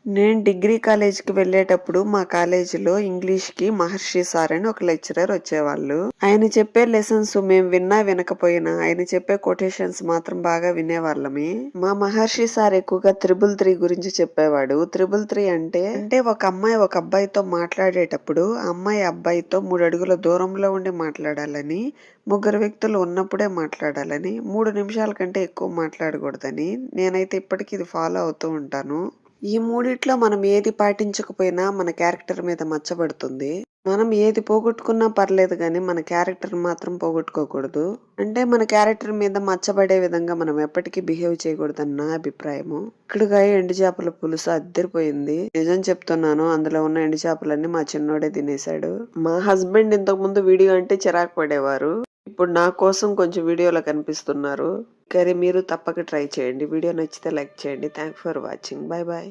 నేను డిగ్రీ కాలేజీకి వెళ్ళేటప్పుడు మా కాలేజీలో ఇంగ్లీష్కి మహర్షి సార్ అని ఒక లెక్చరర్ వచ్చేవాళ్ళు. ఆయన చెప్పే లెసన్స్ మేము విన్నా వినకపోయినా ఆయన చెప్పే కొటేషన్స్ మాత్రం బాగా వినేవాళ్ళమే. మా మహర్షి సార్ ఎక్కువగా 333 గురించి చెప్పేవాడు. 333 అంటే ఒక అమ్మాయి ఒక అబ్బాయితో మాట్లాడేటప్పుడు ఆ అమ్మాయి అబ్బాయితో 3 అడుగుల దూరంలో ఉండి మాట్లాడాలని, ముగ్గురు వ్యక్తులు ఉన్నప్పుడే మాట్లాడాలని, 3 నిమిషాల కంటే ఎక్కువ మాట్లాడకూడదని. నేనైతే ఇప్పటికీ ఇది ఫాలో అవుతూ ఉంటాను. ఈ మూడిట్లో మనం ఏది పాటించకపోయినా మన క్యారెక్టర్ మీద మచ్చబడుతుంది. మనం ఏది పోగొట్టుకున్నా పర్లేదు గానీ, మన క్యారెక్టర్ మాత్రం పోగొట్టుకోకూడదు. అంటే మన క్యారెక్టర్ మీద మచ్చబడే విధంగా మనం ఎప్పటికీ బిహేవ్ చేయకూడదని నా అభిప్రాయము. ఇక్కడగా ఎండు చేపల పులుసు అద్దరిపోయింది. నిజం చెప్తున్నాను, అందులో ఉన్న ఎండు చేపలన్నీ మా చిన్నోడే తినేశాడు. మా హస్బెండ్ ఇంతకు ముందు వీడియో అంటే చిరాకు పడేవారు. ఇప్పుడు నా కోసం కొంచెం వీడియోలో కనిపిస్తున్నారు. కర్రీ మీరు తప్పక ట్రై చేయండి. వీడియో నచ్చితే లైక్ చేయండి. Thanks for watching. Bye bye.